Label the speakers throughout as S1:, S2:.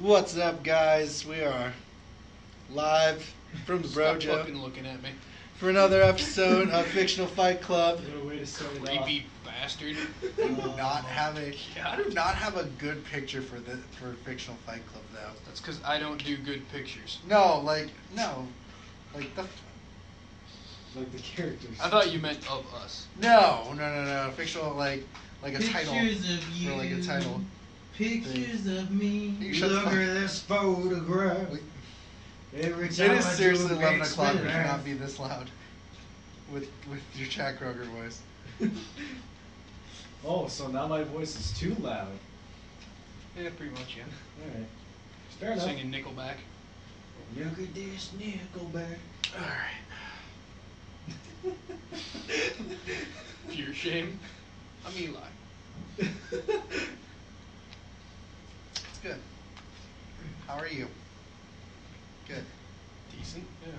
S1: What's up, guys? We are live from the
S2: Stop
S1: Brojo
S2: fucking looking at me.
S1: for another episode of Fictional Fight Club.
S3: What a way to start it off.
S2: Creepy bastard.
S1: I do not have a good picture for Fictional Fight Club though.
S2: That's because I don't do good pictures.
S1: No, the
S3: Like the characters.
S2: I thought you meant of us.
S1: no. Fictional like a title.
S4: Pictures of you.
S1: Or like a title.
S4: Pictures of me.
S1: You shut the
S4: Look
S1: fuck-
S4: at this photograph.
S1: It
S4: Every time
S1: is
S4: I do
S1: seriously
S4: it
S1: 11
S4: makes
S1: o'clock.
S4: me
S1: We
S4: laugh.
S1: cannot be this loud with your Jack Kroger voice.
S3: Oh, so now my voice is too loud.
S2: Yeah, pretty much, yeah.
S3: Alright. Fair enough.
S2: Singing Nickelback.
S4: Look at this Nickelback.
S2: Alright. Pure shame. I'm Eli.
S1: It's good. How are you? Good.
S2: Decent, yeah.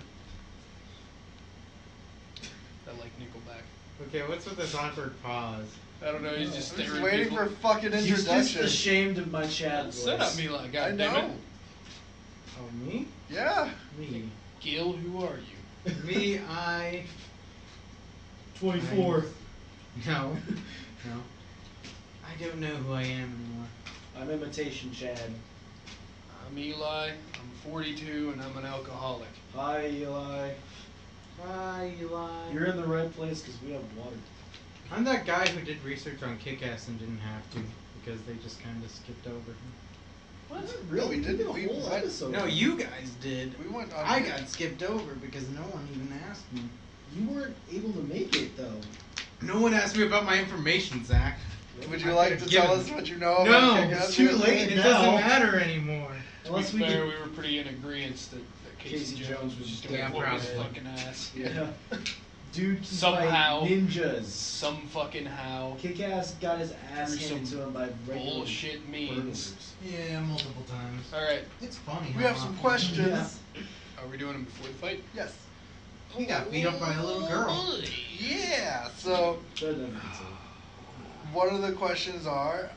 S2: I like Nickelback.
S4: Okay, what's with this awkward pause?
S2: I don't know, he's just
S1: I'm just
S2: staring
S1: waiting
S2: people.
S1: for fucking
S3: He's just
S1: introduction.
S3: ashamed of my Chad voice.
S2: Set up, Eli,
S1: I
S2: goddammit.
S1: know.
S4: Oh, me?
S1: Yeah.
S4: Me.
S2: Gil, who are you?
S4: Me, I...
S3: 24.
S4: No. No. I don't know who I am anymore.
S3: I'm imitation Chad.
S2: I'm Eli, I'm 42, and I'm an alcoholic.
S3: Hi, Eli.
S4: Hi, Eli.
S3: You're in the right place because we have water.
S4: I'm that guy who did research on Kick-Ass and didn't have to because they just kind of skipped over him.
S1: What?
S3: Really?
S1: We did
S3: a
S1: we
S3: whole
S1: went-
S3: episode.
S4: No, you guys did.
S1: We went on.
S4: I got skipped over because no one even asked me.
S3: You weren't able to make it, though.
S4: No one asked me about my information, Zach.
S1: Would you
S4: I
S1: like to
S4: could've
S1: tell
S4: given-
S1: us what you know about
S4: No,
S1: Kick-Ass?
S4: it's too late. It
S3: now.
S4: doesn't matter anymore.
S2: To
S3: Unless
S2: be
S3: we
S2: fair,
S3: could-
S2: we were pretty in agreement that Casey Jones was just
S4: Yeah,
S2: gonna whoop his
S4: probably.
S2: fucking ass.
S3: Yeah. Dude can
S2: Somehow.
S3: fight ninjas.
S2: Some fucking how.
S3: Kick-Ass got his ass
S2: Through
S3: handed
S2: some
S3: to him by regular
S2: bullshit means.
S3: burglars.
S4: Yeah, multiple times.
S2: Alright,
S4: It's funny.
S1: We
S4: how
S1: have some
S4: often-
S1: questions.
S3: Yeah.
S2: are we doing them before the fight?
S1: Yes.
S4: He got beat up by a little girl.
S1: Yeah. So
S3: That doesn't make sense.
S1: one of the questions are,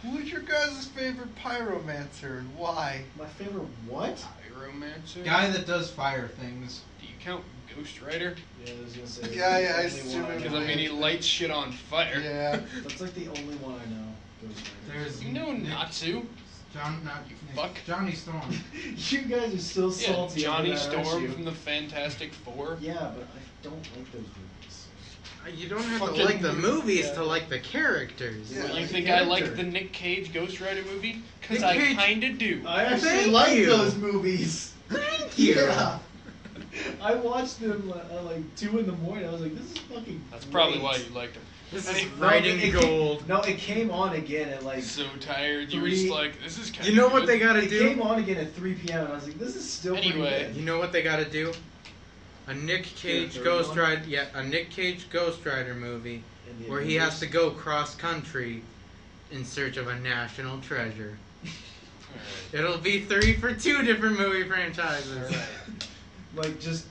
S1: who is your guys' favorite pyromancer and why?
S3: My favorite what?
S2: Pyromancer?
S4: Guy that does fire things.
S2: Do you count Ghost Rider?
S3: Yeah, I was gonna say.
S1: Yeah, I
S3: that's the
S1: assume
S3: only one
S1: it
S2: Because
S3: know.
S2: I mean, he lights shit on fire.
S1: Yeah.
S3: That's like the only one I know. Ghost Rider.
S4: There's
S2: You know
S4: Nick-
S2: not to.
S4: John, not
S2: You
S4: Nick,
S2: fuck.
S4: Johnny Storm.
S3: You guys are still
S2: Yeah,
S3: salty.
S2: Johnny
S3: over that, aren't
S2: Storm
S3: you?
S2: from the Fantastic Four.
S3: Yeah, but I don't like those movies.
S4: You don't have
S2: Fucking-
S4: to like the movies
S3: Yeah.
S4: to like the characters.
S1: Yeah.
S2: You
S3: like
S2: think
S3: the
S2: I like
S3: character.
S2: the Nick Cage Ghost Rider movie? Because
S4: Nick
S2: I
S4: Cage-
S2: kinda do.
S3: I actually
S4: Thank
S3: like
S4: you.
S3: those movies.
S4: Thank you.
S3: Yeah. I watched them at like 2 in the morning. I was like, this is fucking.
S2: That's probably
S3: great.
S2: why you liked him.
S4: This
S2: Hey,
S4: is
S3: No,
S4: writing
S3: it
S4: gold.
S3: Came, no, it came on again at like.
S2: So tired, you were
S3: 3
S2: just like, this is kind
S4: You know what they gotta
S3: It
S4: do?
S3: came on again at 3 p.m. and I was like, this is still
S2: Anyway.
S3: pretty good.
S4: You know what they gotta do? A Nick Cage
S3: third
S4: Ghost
S3: one?
S4: Rider. Yeah, a Nick Cage Ghost Rider movie
S3: And the
S4: where he has
S3: Avengers.
S4: to go cross country in search of a national treasure. It'll be 3 for 2 different movie franchises.
S3: Like just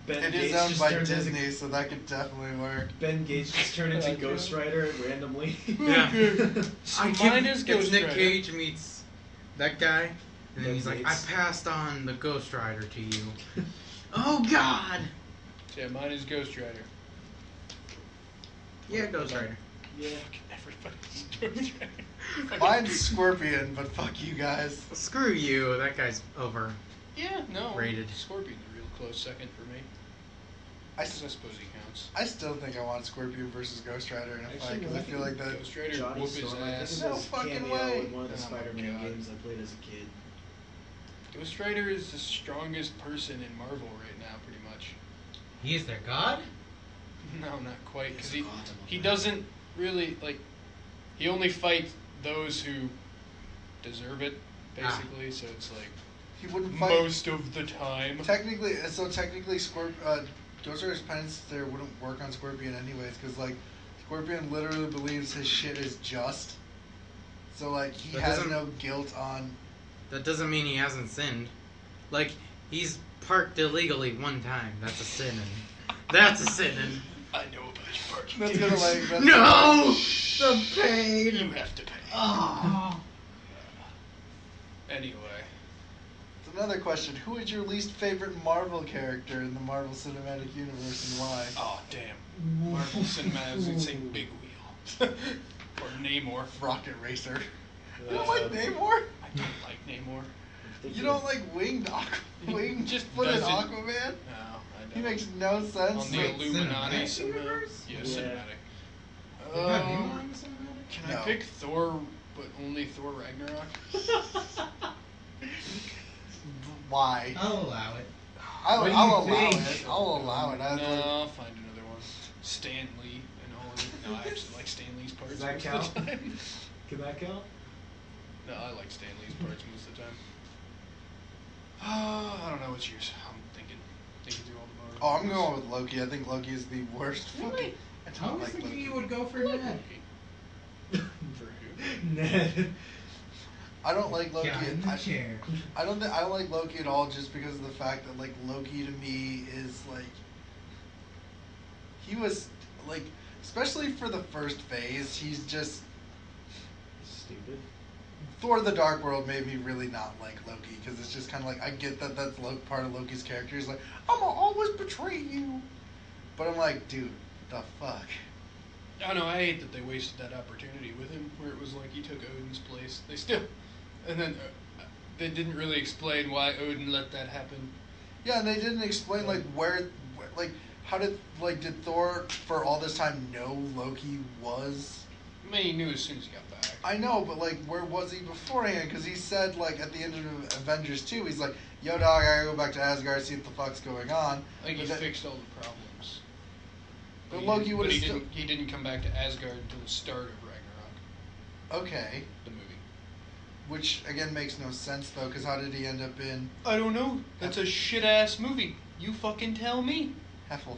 S3: Ben
S1: It
S3: Gates
S1: is owned
S3: just
S1: by
S3: turned into-
S1: Disney, so that could definitely work.
S3: Ben Gates just turned into Ghost Rider randomly.
S4: Yeah.
S2: So
S4: I
S2: mine
S4: give-
S2: is
S4: it's
S2: Ghost
S4: Nick
S2: Rider.
S4: Cage meets that guy, and then
S3: Ben
S4: he's like, "I
S3: Gates.
S4: passed on the Ghost Rider to you." Oh God!
S2: Yeah, mine is Ghost Rider.
S4: Yeah, Ghost Rider.
S3: Yeah.
S2: Fucking everybody's Ghost Rider.
S1: Mine's Scorpion, but fuck you guys.
S4: Screw you. That guy's over.
S2: Yeah, no.
S4: Rated.
S2: Scorpion's a real close second for me.
S1: I,
S2: I suppose he counts.
S1: I still think I want Scorpion versus Ghost Rider in a fight
S3: Actually,
S1: because I feel like that.
S2: Ghost Rider
S3: Johnny
S2: whoop his
S3: Storm, I
S2: ass.
S3: think
S1: No
S3: it was
S1: fucking
S3: cameo
S1: way.
S3: in one of the
S2: Oh my
S3: Spider-Man
S2: God.
S3: games I played as a kid.
S2: Ghost Rider is the strongest person in Marvel right now, pretty much.
S4: He is their god.
S2: No, not quite, because
S3: He's
S2: he
S3: a god,
S2: he
S3: I'm a
S2: doesn't really like. He only fights those who deserve it, basically. So it's like
S1: He wouldn't fight.
S2: most of the time.
S1: Technically, Ghost Rider's Penance there wouldn't work on Scorpion anyways, because like Scorpion literally believes his shit is just. So like he
S4: That
S1: has
S4: doesn't-
S1: no guilt on.
S4: That doesn't mean he hasn't sinned. Like he's parked illegally one time. That's a sin. That's a sin.
S2: I know about your parking.
S1: That's gonna like. That's
S4: No, the pain.
S2: You have to pay.
S4: Oh.
S2: Anyway.
S1: It's another question. Who is your least favorite Marvel character in the Marvel Cinematic Universe and why?
S2: Oh, damn. Marvel Cinematic, I was going to say Big Wheel. Or Namor.
S1: Rocket Racer. You don't
S3: Uh,
S1: like Namor?
S2: I don't like Namor.
S1: You don't like winged winged
S2: Just
S1: footed
S2: doesn't-
S1: Aquaman?
S2: No, I don't.
S1: He makes no sense.
S2: On the
S4: Wait,
S2: Illuminati
S4: cinematic
S2: somehow.
S4: universe?
S2: Yeah,
S3: Yeah.
S2: cinematic.
S4: They got Namor in the cinematic?
S2: Can
S1: No.
S2: I pick Thor, but only Thor Ragnarok?
S1: Why?
S4: I'll allow it.
S1: I'll
S4: What do
S1: allow
S4: you think?
S1: it. I'll allow it.
S2: No,
S1: I was like,
S2: I'll find another one. Stan Lee and all of it. No, I actually like Stan Lee's parts
S3: Does that
S2: most
S3: count?
S2: of the time.
S3: Can that count?
S2: No, I like Stan Lee's parts most of the time. I don't know what's yours. I'm thinking through all the
S1: oh, I'm going with Loki. I think Loki is the worst fucking.
S4: Really?
S1: I
S4: I
S1: don't
S4: was
S1: like
S4: thinking
S1: Loki.
S4: you would go for Ned.
S2: For who?
S3: Ned.
S1: I don't like Loki.
S4: Yeah, in the chair.
S1: I don't like Loki at all, just because of the fact that like Loki to me is like he was like, especially for the first phase, he's just
S3: Stupid.
S1: Thor: The Dark World made me really not like Loki, because it's just kind of like, I get that that's part of Loki's character. He's like, I'm gonna always betray you, but I'm like, dude, the fuck.
S2: I know, I hate that they wasted that opportunity with him, where it was like he took Odin's place. And then they didn't really explain why Odin let that happen.
S1: Yeah, and they didn't explain like like how did Thor for all this time know Loki was?
S2: I mean, he knew as soon as he got back.
S1: I know, but like, where was he beforehand? Because he said like at the end of Avengers 2, he's like, "Yo, dog, I gotta go back to Asgard, see what the fuck's going on."
S2: I think he
S1: But that-
S2: fixed all the problems.
S1: But
S2: He
S1: Loki
S2: didn't-
S1: would've
S2: but
S1: still-
S2: he didn't come back to Asgard until the start of Ragnarok,
S1: Okay,
S2: the movie.
S1: which again makes no sense though, because how did he end up in
S2: I don't know. That's a shit ass movie. You fucking tell me.
S1: Heffel?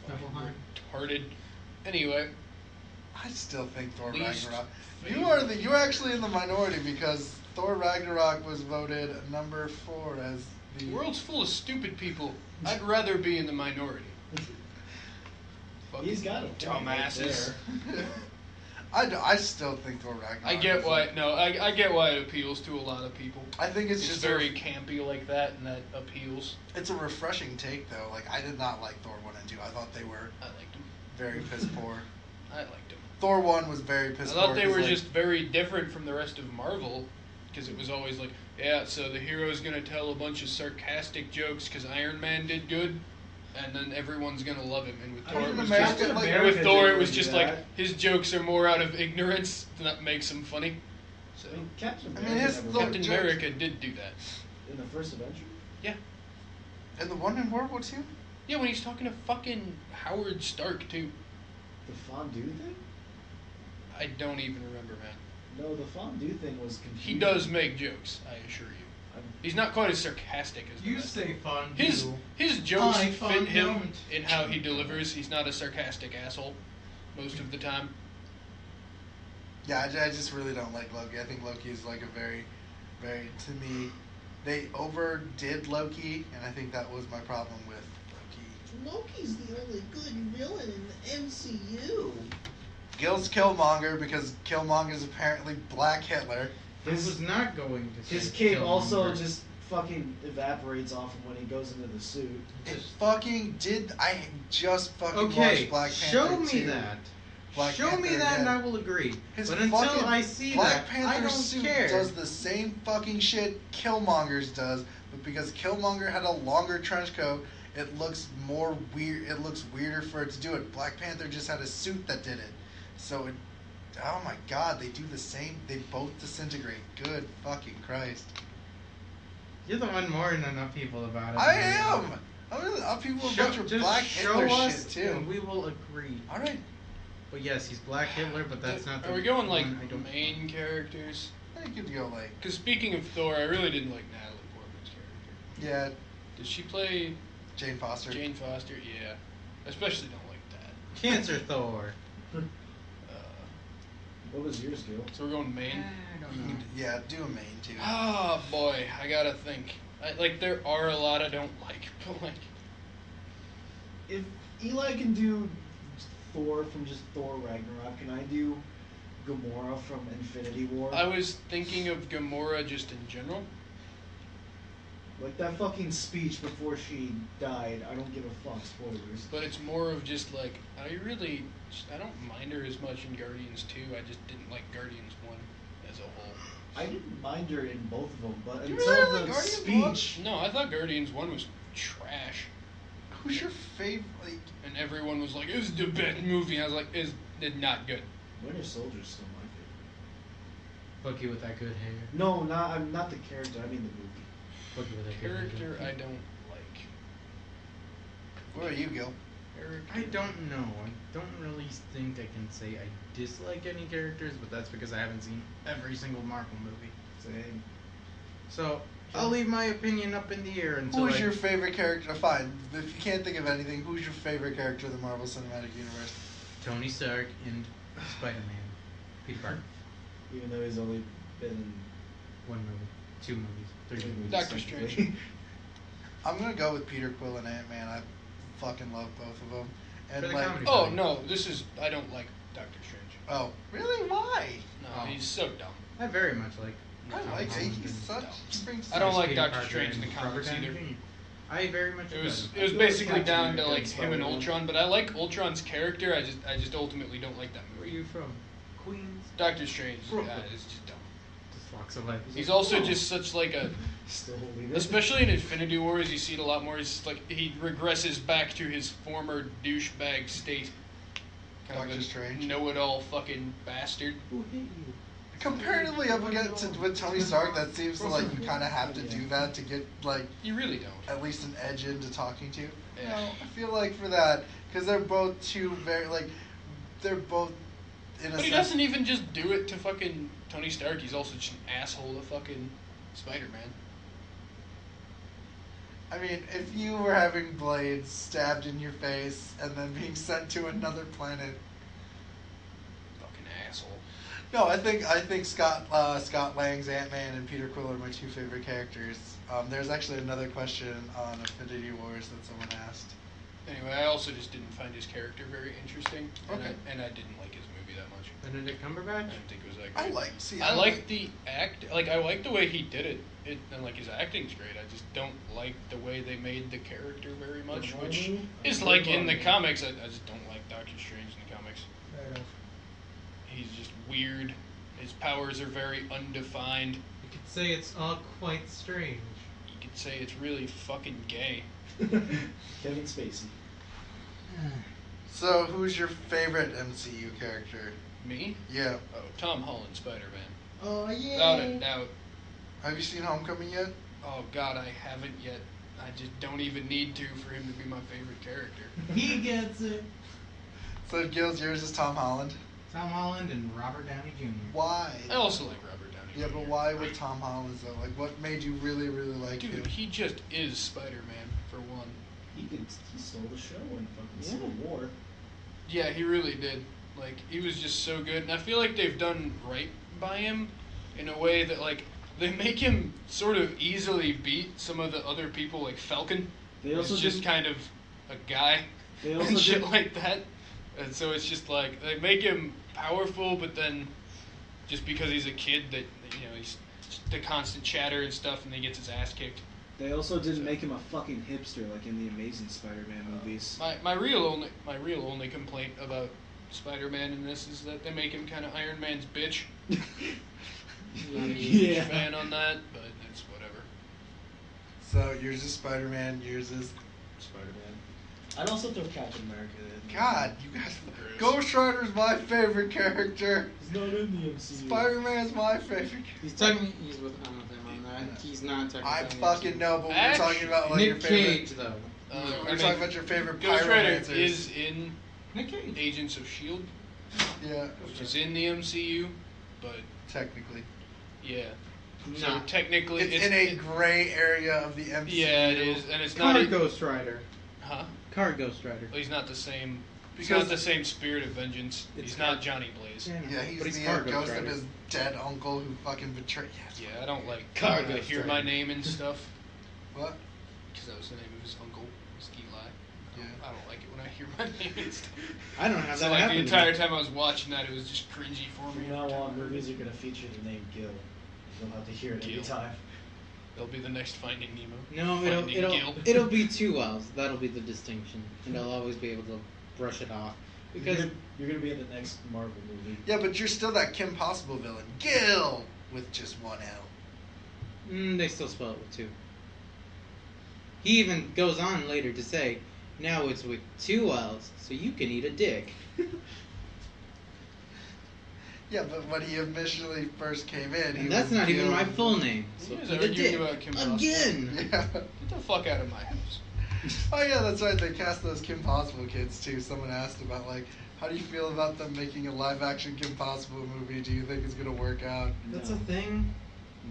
S4: Niflheim.
S2: Retarded. Anyway,
S1: I still think Thor
S2: Least
S1: Ragnarok.
S2: favorite.
S1: You're actually in the minority, because Thor Ragnarok was voted number 4 as
S2: the
S1: the
S2: world's full of stupid people. I'd rather be in the minority. Fucking
S3: He's got a point
S2: dumbasses.
S3: right there.
S1: I still think Thor Ragnarok.
S2: I get
S1: is
S2: why.
S1: like-
S2: No, I get why it appeals to a lot of people.
S1: I think it's
S2: It's
S1: just
S2: very campy like that, and that appeals.
S1: it's a refreshing take though. Like, I did not like Thor 1 and 2. I thought they were
S2: I liked them.
S1: very piss poor.
S2: I liked them.
S1: Thor 1 was very
S2: I
S1: piss poor.
S2: thought they
S1: 'cause,
S2: were
S1: like,
S2: just very different from the rest of Marvel, because it was always like, yeah, so the hero's gonna tell a bunch of sarcastic jokes because Iron Man did good, and then everyone's gonna love him. And with Thor, it
S1: Captain
S2: was
S1: America,
S2: just,
S1: like-
S2: and with
S3: America
S2: Thor,
S3: didn't
S2: it was
S3: really
S2: just
S3: do
S2: like
S3: that.
S2: his jokes are more out of ignorance that makes them funny. So
S3: I mean, Captain
S1: I
S3: America.
S1: mean, his
S3: never
S1: Thor-
S3: won.
S2: Captain
S1: jokes-
S2: America did do that.
S3: In the first Avenger?
S2: Yeah,
S1: And the one in World War II?
S2: yeah, when he's talking to fucking Howard Stark too.
S3: The fondue thing?
S2: I don't even remember, man.
S3: No, the fondue thing was confusing.
S2: He does make jokes, I assure you.
S3: I'm-
S2: He's not quite as sarcastic as the
S4: You
S2: rest.
S4: say fun.
S2: His jokes
S4: I
S2: fit
S4: found
S2: him
S4: don't.
S2: in how he delivers. He's not a sarcastic asshole most of the time.
S1: Yeah, I just really don't like Loki. I think Loki is like a very, very, to me, they overdid Loki, and I think that was my problem with Loki.
S5: Loki's the only good villain in the MCU.
S1: Gil's Killmonger, because Killmonger is apparently Black Hitler.
S4: I was not going to say
S3: His cape
S4: Killmonger.
S3: also just fucking evaporates off him when he goes into the suit.
S1: It fucking did. I just fucking
S4: Okay,
S1: watched Black Panther
S4: show me
S1: 2.
S4: that.
S1: Black
S4: Show me
S1: Panther
S4: that and
S1: again.
S4: I will agree.
S1: His
S4: But until
S1: fucking
S4: I see
S1: Black
S4: that,
S1: Panther
S4: I don't
S1: suit
S4: care.
S1: does the same fucking shit Killmonger's does, but because Killmonger had a longer trench coat, it looks more weird. It looks weirder for it to do it. Black Panther just had a suit that did it, so it. Oh my god, they do the same. They both disintegrate. Good fucking Christ.
S4: You're the one warning enough people about it.
S1: I am. I'm gonna up people a bunch of
S4: Just
S1: Black
S4: show
S1: Hitler
S4: us
S1: shit too.
S4: and we will agree.
S1: All right.
S4: But yes, he's Black Hitler, but that's not the
S2: Are we going like
S4: one I don't
S2: main characters?
S1: I think you'd go like.
S2: Because speaking of Thor, I really didn't like Natalie Portman's character.
S1: Yeah,
S2: Did she play
S1: Jane Foster.
S2: Jane Foster? Yeah. Especially don't like that.
S4: Cancer Thor.
S3: What was yours, Gil?
S2: So we're going main.
S4: I don't know.
S1: Yeah, do a main too.
S2: Oh boy, I gotta think. Like there are a lot I don't like, but like
S3: If Eli can do Thor from just Thor Ragnarok, can I do Gamora from Infinity War.
S2: I was thinking of Gamora just in general.
S3: Like that fucking speech before she died. I don't give a fuck. Spoilers.
S2: But it's more of just like, I don't mind her as much in Guardians 2. I just didn't like Guardians 1 as a whole.
S3: I didn't mind her in both of them, but
S1: You
S3: until
S1: really like
S3: the
S1: Guardians
S3: speech.
S2: No, I thought Guardians 1 was trash.
S1: Who's your favorite? Like,
S2: And everyone was like, it's the best movie. I was like, it's not good.
S3: Winter Soldier's still my favorite.
S4: Bucky with that good hair.
S3: No, I'm not the character. I mean the movie.
S4: Bucky with that good
S2: Character
S4: hair.
S2: I don't like.
S1: what about you, Gil?
S2: Character.
S4: I don't know. I don't really think I can say I dislike any characters, but that's because I haven't seen every single Marvel movie.
S3: Same.
S4: So I'll leave my opinion up in the air until
S1: Who's your favorite character? Fine. If you can't think of anything, who's your favorite character of the Marvel Cinematic Universe?
S4: Tony Stark and Spider-Man. Peter Parker.
S3: Even though he's only been in
S4: 1 movie, 2 movies, 3
S3: three
S4: movies.
S3: movies,
S2: Doctor
S3: technically.
S2: Strange.
S1: I'm gonna go with Peter Quill and Ant-Man. I fucking love both of them. And
S4: For the
S1: like,
S4: comedy.
S2: Oh, no, I don't like Doctor Strange.
S1: oh, really? Why?
S2: No,
S4: Oh.
S2: he's so dumb.
S4: I very much like.
S1: I
S4: Tom
S1: like it.
S4: Holland
S1: He's
S4: and-
S1: such. He brings
S2: I don't
S1: such-
S2: like
S4: Peter
S2: Doctor
S4: Parker
S2: Strange in
S4: and
S2: the comics
S4: Robert Downey
S2: either.
S4: Jr. I very much
S2: It was
S4: enjoyed
S2: it was
S3: I feel like
S2: basically
S3: Captain
S2: down to
S3: America
S2: like
S3: and
S2: him and
S3: Spider-Man.
S2: Ultron, but I like Ultron's character. I just ultimately don't like that
S4: Where are
S2: movie.
S4: you from? Queens.
S2: Doctor Strange,
S4: Brooklyn.
S2: is just dumb.
S4: Just walks away.
S2: He's also just such like a,
S3: Still holding it.
S2: especially in Infinity Wars, you see it a lot more. He's like he regresses back to his former douchebag state. Kind
S1: Doctor
S2: of a
S1: Strange.
S2: know-it-all fucking bastard.
S4: Who hit you?
S1: Comparatively up against with Tony Stark, that seems to like you kind of have to do that to get like
S2: You really don't.
S1: at least an edge into talking to.
S2: Yeah.
S1: No, I feel like for that because they're both two very like they're both in a
S2: But he
S1: sense.
S2: doesn't even just do it to fucking Tony Stark. He's also just an asshole to fucking Spider-Man.
S1: I mean, if you were having blades stabbed in your face and then being sent to another planet.
S2: Fucking asshole.
S1: No, I think Scott Lang's Ant-Man and Peter Quill are my two favorite characters. There's actually another question on Infinity Wars that someone asked.
S2: Anyway, I also just didn't find his character very interesting,
S1: Okay.
S2: and I didn't like his movie that much.
S4: Benedict
S2: I
S4: Cumberbatch?
S2: didn't think it was that
S1: I
S2: great.
S1: like
S2: I like the I like the way he did it. And like his acting's great. I just don't like the way they made the character very much, which is like in the comics. I just don't like Doctor Strange in the comics. He's just weird. His powers are very undefined.
S6: You could say it's all quite strange.
S2: You could say it's really fucking gay.
S3: Kevin Spacey.
S1: So, who's your favorite MCU character?
S2: Me?
S1: Yeah.
S2: Oh, Tom Holland, Spider-Man.
S5: Oh yeah.
S2: Without a doubt.
S1: Have you seen Homecoming yet?
S2: Oh God, I haven't yet. I just don't even need to for him to be my favorite character.
S6: He gets it.
S1: So, Gil's yours is Tom Holland.
S4: Tom Holland and Robert Downey Jr.
S1: Why?
S2: I also like Robert Downey.
S1: Yeah,
S2: Jr.
S1: but why with Tom Holland though? Like, what made you really, really like
S2: Dude,
S1: him?
S2: he just is Spider-Man for one.
S3: He stole the show in fucking Civil War.
S2: Yeah, he really did. Like, he was just so good. And I feel like they've done right by him in a way that, like, they make him sort of easily beat some of the other people, like Falcon.
S3: They also
S2: He's just
S3: did-
S2: kind of a guy
S3: They also
S2: and shit
S3: did-
S2: like that. And so it's just like, they make him powerful, but then just because he's a kid that, you know, he's just the constant chatter and stuff, and then he gets his ass kicked.
S3: They also didn't make him a fucking hipster like in the Amazing Spider-Man movies.
S2: My real only complaint about Spider-Man in this is that they make him kind of Iron Man's bitch. Not a huge
S3: Yeah.
S2: fan on that, but it's whatever.
S1: So, yours is Spider-Man, yours is...
S3: Spider-Man. I'd also throw Captain America in.
S1: God, you guys...
S2: Gross.
S1: Ghost Rider's my favorite character.
S3: He's not in the MCU.
S1: Spider-Man's my favorite character.
S4: He's technically he's with I'm with him on that. He's not technically.
S1: I
S4: in the
S1: fucking
S4: MCU.
S1: know, but we're
S2: Actually,
S1: talking about like your
S4: Nick
S1: favorite...
S4: Cage though.
S1: We're talking about your favorite
S2: Ghost Rider
S1: pyromancers.
S2: is in
S4: Nick Cage.
S2: Agents of S.H.I.E.L.D.,
S1: Yeah,
S2: which is in the MCU, but
S1: technically.
S2: yeah. So
S4: No.
S2: technically,
S1: It's in a gray area of the MCU.
S2: yeah, it is, and it's not.
S4: Card Ghost Rider.
S2: Huh?
S4: Card Ghost Rider.
S2: Well, he's not the same. He's
S1: Because-
S2: not the same spirit of vengeance.
S4: It's
S2: He's not
S4: hard-
S2: Johnny Blaze.
S1: Yeah, he's
S4: but he's
S1: the
S4: Card Ghost
S1: ghost of
S4: Rider.
S1: his dead uncle who fucking betrayed... Yes.
S2: Yeah, I don't like
S4: Card
S2: when I
S4: Ghost
S2: hear
S4: Rider.
S2: my name and stuff,
S1: What?
S2: because that was the name of his uncle, was Eli.
S1: Yeah.
S2: I don't like it when I hear my name.
S4: I don't have
S2: So
S4: that
S2: like
S4: happen
S2: the
S4: to
S2: entire
S4: me.
S2: time I was watching that, it was just cringy for me.
S3: From now on, movies are gonna feature the name Gil. You'll have to hear it every
S2: Gil.
S3: time.
S2: It'll be the next Finding Nemo.
S4: No,
S2: Finding Gil.
S4: it'll be 2 L's. That'll be the distinction, and I'll always be able to brush it off because
S3: You're gonna be in the next Marvel movie.
S1: Yeah, but you're still that Kim Possible villain, Gil, with just one L.
S4: they still spell it with 2. He even goes on later to say, now it's with 2 L's, so you can eat a dick.
S1: Yeah, but when he initially first came in, he
S4: And that's
S1: was
S4: not even
S1: Gil.
S4: my full name. So
S2: You guys
S4: eat
S2: are
S4: a
S2: arguing
S4: dick.
S2: about Kim Possible.
S4: Again!
S1: Yeah.
S2: Get the fuck out of my house.
S1: Oh yeah, that's right. They cast those Kim Possible kids too. Someone asked about like, how do you feel about them making a live-action Kim Possible movie? Do you think it's gonna work out?
S4: That's
S3: No.
S4: a thing?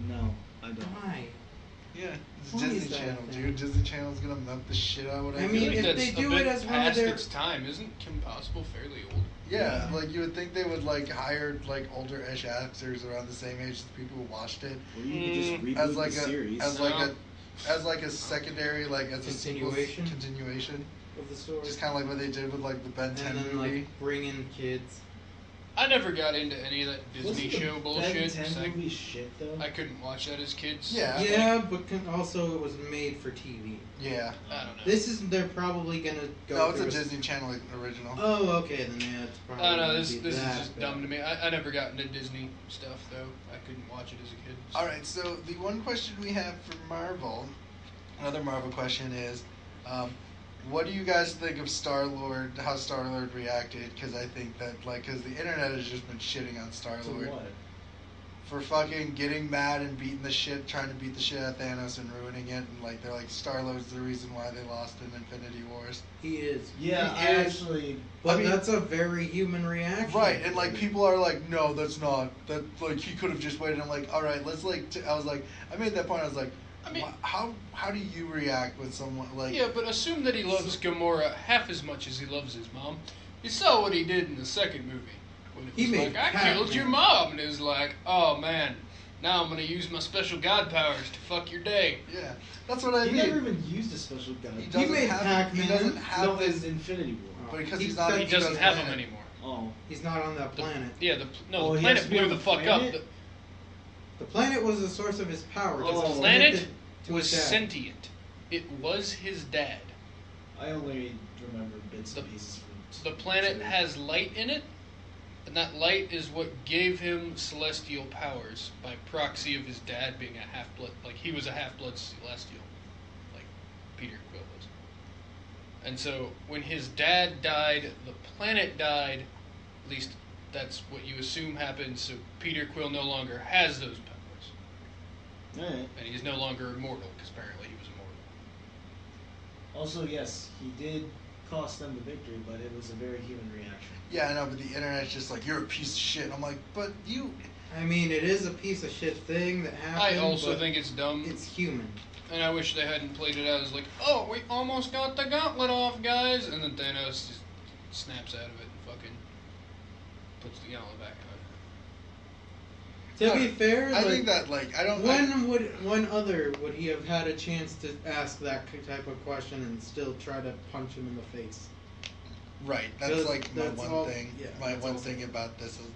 S3: No, I don't.
S4: Why?
S1: Yeah, it's
S4: Why is
S1: Disney
S4: that a
S1: Channel,
S4: thing?
S1: dude. Disney Channel's gonna milk the shit out of what
S4: I
S1: I
S4: mean,
S2: feel like
S4: if
S2: that's
S4: they do
S2: a
S4: it
S2: bit
S4: as one of
S2: past
S4: their-
S2: its time, isn't Kim Possible fairly old?
S1: Yeah, like you would think they would like hire like older-ish actors around the same age as the people who watched it,
S3: Well, you can just reboot
S1: as like
S3: the
S1: a
S3: series.
S1: as like a secondary like as
S4: Continuation?
S1: a continuation.
S4: Of the story.
S1: Just kind of like what they did with like the Ben 10
S4: and then
S1: movie.
S4: like bring in kids.
S2: I never got into any of that Disney
S3: Wasn't
S2: show
S3: the
S2: bullshit.
S3: Ben
S2: 'cause
S3: 10 movie shit though.
S2: I couldn't watch that as kids.
S1: Yeah.
S4: Yeah, but also it was made for TV.
S1: Yeah.
S2: I don't know.
S4: This is they're probably gonna go.
S1: No, it's a
S4: through
S1: Disney Channel original.
S4: Oh, okay, then yeah, it's probably.
S2: I don't know.
S4: gonna
S2: This
S4: be
S2: is
S4: that
S2: just
S4: bad.
S2: dumb to me. I never got into Disney stuff though. I couldn't watch it as a kid. so-
S1: All right, so the one question we have for Marvel, another Marvel question is, what do you guys think of Star-Lord, how Star-Lord reacted? Because I think that, like, because the internet has just been shitting on
S3: To
S1: Star-Lord.
S3: what?
S1: For fucking getting mad and beating the shit, trying to beat the shit out of Thanos and ruining it. And, like, they're like, Star-Lord's the reason why they lost in Infinity Wars.
S4: He is.
S3: Yeah,
S1: He
S3: I
S1: is-
S3: actually.
S4: But
S1: I mean-
S4: that's a very human reaction.
S1: Right, and, like, people are like, no, that's not. That, like, he could have just waited. I'm like, all right, let's, like, I was like, I made that point. I was like,
S2: I mean-
S1: how do you react when someone, like...
S2: Yeah, but assume that he loves Gamora half as much as he loves his mom. You saw what he did in the second movie. When it
S4: He
S2: was
S4: made
S2: like, I
S4: Pac-Man.
S2: killed your mom, and it was like, oh man, now I'm gonna use my special god powers to fuck your day.
S1: Yeah, that's what I
S3: He
S1: mean.
S3: never even used a special gun.
S1: He
S4: He
S1: doesn't
S4: made
S1: have.
S4: Pac-Man.
S1: He doesn't have
S3: No,
S1: this.
S3: it's Infinity War.
S1: But because
S4: He
S1: he's not.
S4: said
S2: He doesn't have them
S1: planet.
S2: anymore.
S3: Oh.
S4: He's not on that
S2: The-
S4: planet.
S2: Yeah, the
S3: Oh,
S2: the
S3: he has
S2: planet
S3: to be
S2: blew
S3: on
S2: the
S3: the
S2: fuck
S3: planet?
S2: up.
S4: The planet was the source of his power.
S3: Oh.
S4: It's
S2: The
S3: Oh.
S2: planet
S4: connected to
S2: was
S4: his dad.
S2: sentient. It was his dad.
S3: I only remember bits and
S2: The-
S3: pieces from.
S2: The planet
S3: two.
S2: has light in it, and that light is what gave him celestial powers by proxy of his dad being a half-blood. Like, he was a half-blood celestial, like Peter Quill was. And so, when his dad died, the planet died. At least that's what you assume happened. So Peter Quill no longer has those powers,
S3: Alright.
S2: and he's no longer immortal because apparently he was immortal.
S3: Also, yes, he did cost them the victory, but it was a very human reaction.
S1: Yeah, I know, but the internet's just like, you're a piece of shit. I'm like, but you.
S4: I mean, it is a piece of shit thing that happened.
S2: I also
S4: but
S2: think it's dumb.
S4: it's human.
S2: And I wish they hadn't played it out as like, oh, we almost got the gauntlet off, guys. And then Thanos just snaps out of it and fucking puts the gauntlet back on.
S4: To be fair,
S1: I
S4: like,
S1: think that, like, I don't.
S4: when other would he have had a chance to ask that type of question and still try to punch him in the face?
S1: Right, that's
S4: Because
S1: like my
S4: that's
S1: one
S4: all-
S1: thing.
S4: yeah,
S1: My
S4: that's
S1: one
S4: all.
S1: thing about this is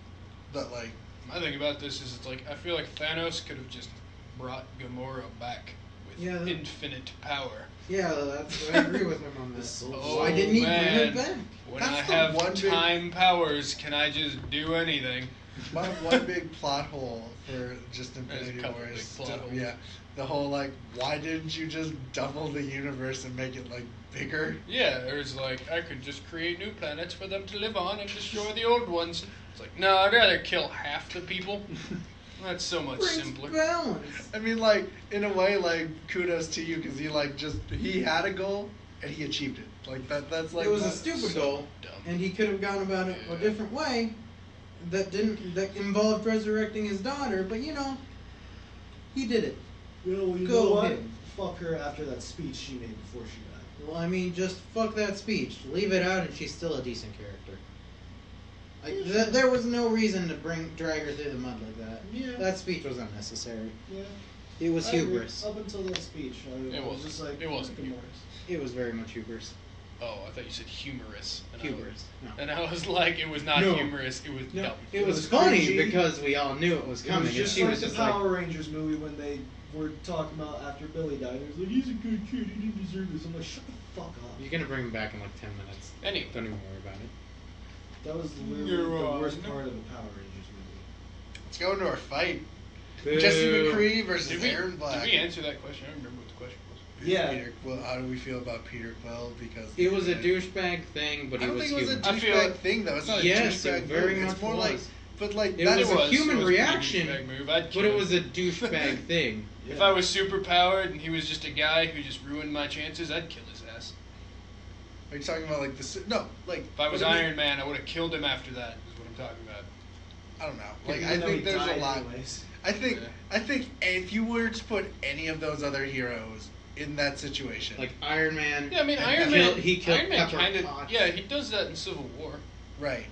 S1: that, like,
S2: My thing about this is it's like, I feel like Thanos could have just brought Gamora back with
S4: Yeah, that-
S2: infinite power.
S4: Yeah, that's, I agree with him on
S3: The
S4: this.
S3: soul-
S2: Oh,
S4: Why didn't he bring
S2: man.
S4: her back?
S2: When
S1: That's
S2: I
S1: the
S2: have
S1: one big-
S2: time powers, can I just do anything?
S1: my one big plot hole for just
S2: There's a
S1: Infinity
S2: couple
S1: War
S2: big
S1: is
S2: plot holes.
S1: yeah, the whole like, why didn't you just double the universe and make it like bigger?
S2: Yeah, there's like, I could just create new planets for them to live on and destroy the old ones. It's like, no, I'd rather kill half the people. That's so much
S4: Brings
S2: simpler.
S4: balance.
S1: I mean, like, in a way, like, kudos to you because he like just he had a goal and he achieved it. Like that. That's like
S4: It was a
S1: not-
S4: stupid
S2: so
S4: goal,
S2: dumb.
S4: and he could have gone about it a
S2: Yeah.
S4: different way. That involved resurrecting his daughter, but you know, he did it.
S3: You
S4: Go
S3: know what?
S4: him.
S3: Fuck her after that speech she made before she died.
S4: Well, I mean, just fuck that speech. Leave it out, and she's still a decent character. There was no reason to drag her through the mud like that.
S3: Yeah.
S4: That speech was unnecessary.
S3: Yeah.
S4: It was
S3: I agree.
S4: hubris.
S3: Up until that speech, I
S2: It
S3: was
S2: wasn't.
S3: just like,
S2: It wasn't
S3: fucking
S2: hubris.
S4: It was very much hubris.
S2: Oh, I thought you said humorous. And
S4: Humorous. No.
S2: And I was like, it was not
S3: No.
S2: humorous. It was
S3: No.
S2: dumb.
S4: It was
S3: was
S4: funny
S3: cringy.
S4: because we all knew it was
S3: It
S4: coming.
S3: was just
S4: and she
S3: like
S4: was
S3: the
S4: just
S3: Power Rangers movie when they were talking about after Billy died. It was like, he's a good kid, he didn't deserve this. I'm like, shut the fuck up.
S4: You're gonna bring him back in like 10 minutes.
S2: Anyway.
S4: Don't even worry about it.
S3: That was literally
S2: You're
S3: the worst
S2: on.
S3: part of the Power Rangers movie.
S1: Let's go into our fight.
S4: Boo.
S1: Jesse McCree versus
S2: Did we,
S1: Aaron Black.
S2: did we answer that question? I don't remember what the question was.
S3: Yeah.
S1: Peter Quill. How do we feel about Peter Quill? Because
S4: It was a douchebag thing, but
S1: I
S4: he
S1: don't
S4: was
S1: think it was
S4: human.
S1: a
S2: I feel-
S1: douchebag thing though. It's not
S4: Yes,
S1: a douchebag
S4: it very
S1: move.
S4: much
S1: It's more
S4: was.
S1: like, but like
S4: It
S1: that
S4: was
S1: is
S4: a
S1: what-
S4: human
S2: It was a
S4: reaction,
S2: douchebag move. I'd
S4: But
S2: kill
S4: it
S2: him.
S4: was a douchebag thing.
S2: If I was super powered and he was just a guy who just ruined my chances, I'd kill his ass.
S1: Are you talking about like the no like?
S2: If I was
S1: what I mean-
S2: Iron Man, I would have killed him after that. Is what I'm talking about.
S1: I don't know. Like
S3: Even
S1: I
S3: though
S1: think
S3: he
S1: there's a
S3: died
S1: lot.
S3: anyways.
S1: I think
S2: Yeah.
S1: I think if you were to put any of those other heroes in that situation,
S4: Like Iron Man.
S2: Yeah, I mean,
S1: And
S2: Iron
S1: he
S2: Man.
S4: killed
S2: Iron Man
S4: Pepper
S2: kind of.
S4: Potts.
S2: Yeah, he does that in Civil War,
S1: right?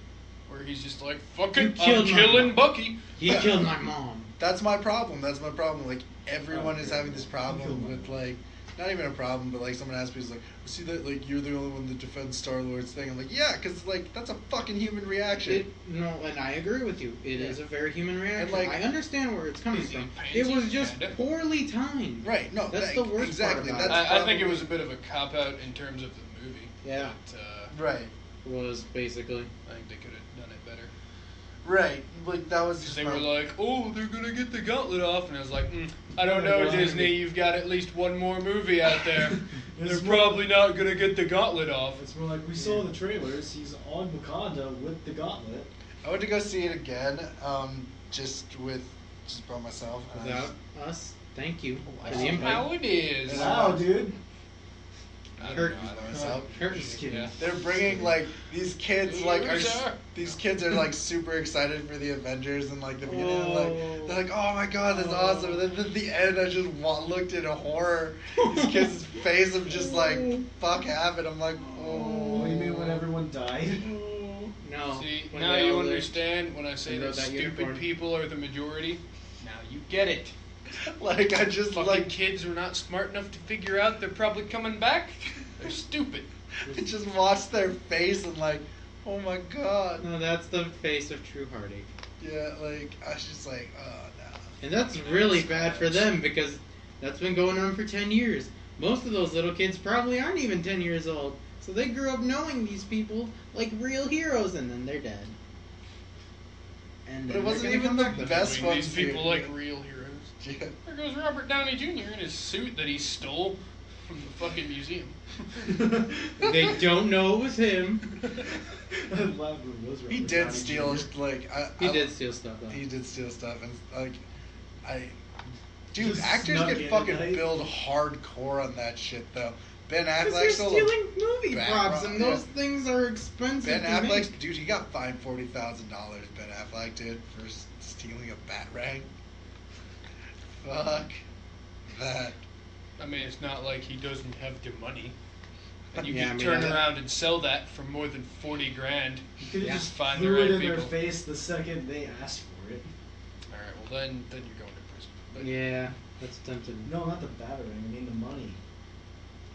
S2: where he's just like, "Fuck
S4: You
S2: it,
S4: killed
S2: I'm
S4: my
S2: killing
S4: mom."
S2: Bucky."
S4: He killed my mom.
S1: That's my problem. That's my problem. Like everyone is having this
S3: Kill
S1: problem
S3: my
S1: with like. Not even a problem, but like someone asked me, like, "See that? Like you're the only one that defends Star Lord's thing." I'm like, "Yeah, because like that's a fucking human reaction."
S4: No, and I agree with you. It is a very human reaction.
S1: like-
S4: I understand where it's coming
S2: Is he
S4: from.
S2: pansy?
S4: It was just
S2: Kinda.
S4: poorly timed.
S1: Right? No,
S4: That's
S1: that-
S4: the worst
S1: exactly.
S4: part about
S1: That's
S2: I think it
S1: probably-
S2: was a bit of a cop out in terms of the movie.
S4: Yeah.
S2: But,
S1: right.
S4: Was basically.
S2: I think they could have done it better.
S1: Right. Like that was
S2: Because
S1: just
S2: they
S1: my-
S2: were like, "Oh, they're gonna get the gauntlet off," and I was like, "I don't know, Disney. You've got at least one more movie out there. They're
S3: It's more-
S2: probably not gonna get the gauntlet off."
S3: It's more like we saw the trailers. He's on Wakanda with the gauntlet.
S1: I went to go see it again, just by myself. and I
S4: Without us, thank you
S1: Wow.
S4: for the invite.
S2: How it is.
S3: Wow, dude.
S2: I don't
S4: Hurt.
S2: know. I don't know.
S1: myself.
S3: Just kidding.
S2: Yeah.
S1: They're bringing like these kids
S2: Loser.
S1: these kids are like super excited for the Avengers and like the beginning and, like they're like, oh my god, that's awesome, and then at the end I just looked in horror. These kids' face of just like fuck happened. I'm like,
S3: Oh, you mean when everyone died?
S4: No.
S2: See,
S4: when
S2: now
S4: they
S2: you
S4: all lived.
S2: understand when I say
S4: They
S2: that
S4: rode that
S2: stupid
S4: unicorn.
S2: people are the majority. Now you get it.
S1: like I just
S2: Fucking
S1: like
S2: kids were not smart enough to figure out they're probably coming back. They're stupid.
S1: I just watched their face and like, oh my god.
S4: No, that's the face of true heartache.
S1: Yeah, like I was just like, oh no.
S4: And that's really bad for them because that's been going on for 10 years. Most of those little kids probably aren't even 10 years old. So they grew up knowing these people like real heroes and then they're dead. And
S1: But
S4: then
S1: it wasn't
S4: they're gonna
S1: even
S4: come
S1: the
S4: back.
S1: best
S2: I mean, these
S1: ones
S2: people
S1: here.
S2: like real heroes.
S1: Yeah.
S2: There goes Robert Downey Jr. in his suit that he stole from the fucking museum.
S4: They don't know it was him.
S1: He did steal like
S4: He did steal stuff though.
S1: He did steal stuff and like dude,
S3: Just
S1: actors
S3: snuck
S1: get
S3: in
S1: fucking
S3: at night.
S1: build hardcore on that shit though. Ben
S4: Because
S1: Affleck
S4: they're
S1: stole
S4: stealing movie
S1: bat
S4: props
S1: rock,
S4: and
S1: yeah.
S4: those things are expensive
S1: Ben
S4: to
S1: Affleck,
S4: make.
S1: dude, he got fined $40,000. Ben Affleck did for stealing a bat rag. Fuck that.
S2: I mean, it's not like he doesn't have the money. And you
S4: Yeah,
S2: can
S4: I mean,
S2: turn
S4: that-
S2: around and sell that for more than 40 grand.
S3: You could have
S4: Yeah.
S3: just
S2: Find the
S3: threw
S2: right
S3: it in
S2: people.
S3: their face the second they asked for it.
S2: Alright, well then you're going to prison. But,
S4: Yeah, that's tempting.
S3: No, not the battering. I mean the money.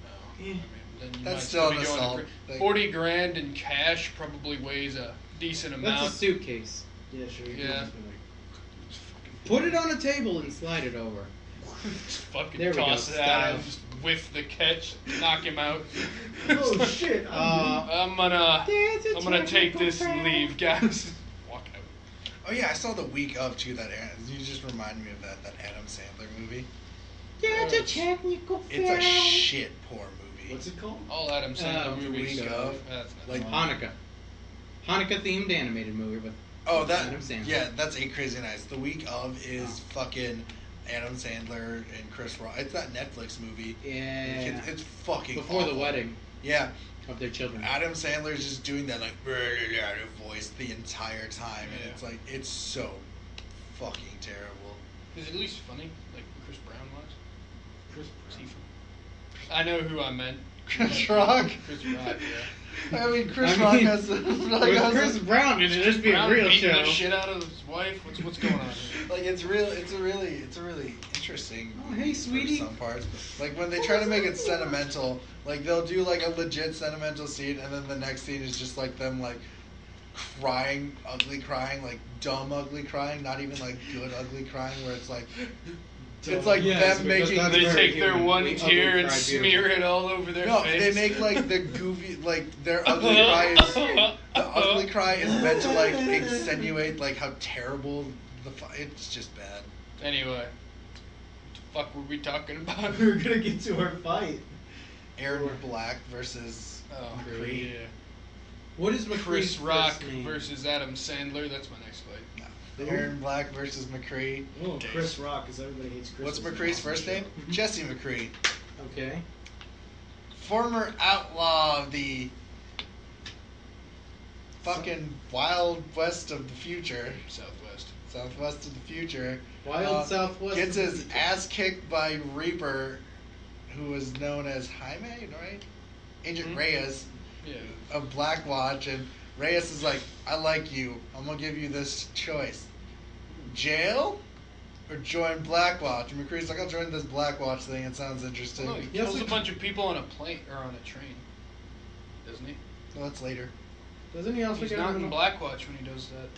S2: no,
S4: Yeah.
S2: I mean, then you
S1: That's
S2: might
S1: still
S2: be
S1: an
S2: going to
S1: assault.
S2: prison.
S1: Like-
S2: 40 grand in cash probably weighs a decent
S4: That's
S2: amount.
S4: a suitcase.
S3: Yeah, sure. You
S2: Yeah.
S3: could just be like,
S2: Just fucking
S4: Put it on a table and slide it over.
S2: Just fucking
S4: There we go,
S2: toss it at
S4: style.
S2: him, just whiff the catch, knock him out.
S3: oh shit!
S2: I'm gonna take this and leave, guys. Walk out.
S1: Oh yeah, I saw the week of too. That you just reminded me of that Adam Sandler movie.
S4: It's a technical
S1: It's a shit poor movie.
S3: What's it called?
S2: All Adam Sandler
S4: The
S2: movies.
S1: week of,
S2: That's not
S1: like,
S4: Hanukkah. Hanukkah themed animated movie with
S1: Oh, that
S4: Adam Sandler.
S1: yeah, that's 8 Crazy Nights. The week of is fucking Adam Sandler and Chris Rock. It's that Netflix movie.
S4: Yeah.
S1: It's fucking
S4: Before the
S1: awful.
S4: wedding
S1: Yeah,
S4: of their children.
S1: Adam Sandler's just doing that like voice the entire time, and
S2: Yeah.
S1: it's like it's so fucking terrible.
S2: Is it at least funny, like Chris Brown was?
S3: Chris
S2: Was he
S3: Brown.
S2: from? I know who I meant.
S1: Chris Rock.
S2: Chris Rock, yeah.
S1: I mean, Chris
S4: I
S1: Rock
S4: mean,
S1: has.
S4: With Chris Brown, it'd just be a
S2: Brown
S4: real
S2: beating
S4: show.
S2: the shit out of his wife. What's going on here?
S1: Like it's a really interesting interesting.
S4: Oh, hey, sweetie.
S1: For some parts, like when they try to make it sentimental, like they'll do like a legit sentimental scene, and then the next scene is just like them like crying, ugly crying, like dumb ugly crying, not even like good ugly crying, where it's like. It's like
S4: Yes,
S1: them
S4: because
S1: making.
S4: that's
S2: They
S4: very
S2: take their
S4: human.
S2: one
S4: We
S2: tear
S4: ugly
S2: and
S4: cry
S2: smear
S4: beautiful.
S2: it all over their
S1: No,
S2: face.
S1: they make like the goofy, like their ugly cry is. The ugly cry is meant to like accentuate like how terrible it's just bad.
S2: Anyway, what the fuck were we talking about?
S3: We're gonna get to our fight.
S1: Aaron Black versus
S2: Oh,
S1: Mcree.
S2: yeah.
S4: What is McCree's
S2: Chris Rock
S4: first name?
S2: versus Adam Sandler. That's my next fight.
S1: Aaron Black versus McCree.
S3: Oh, Chris Rock, because everybody hates Chris.
S1: What's
S3: It's an
S1: McCree's
S3: awesome
S1: first
S3: show.
S1: name? Jesse McCree.
S4: Okay.
S1: Former outlaw of the fucking Wild West of the future.
S2: Southwest.
S1: Southwest of the future.
S4: Wild Southwest.
S1: Gets
S4: of the
S1: his
S4: future.
S1: ass kicked by Reaper, who was known as Jaime, right? Agent
S2: Mhm.
S1: Reyes
S2: Yeah.
S1: of Blackwatch, and Reyes is like, I like you. I'm gonna give you this choice. Jail? Or join Blackwatch? And McCree's like, I'll join this Blackwatch thing, it sounds interesting.
S2: No, he
S4: He
S2: kills
S4: also-
S2: a bunch of people on a plane or on a train, doesn't he?
S1: Well, that's later.
S4: Doesn't he also
S2: He's
S4: get
S2: not
S4: him
S2: in Blackwatch when he does that.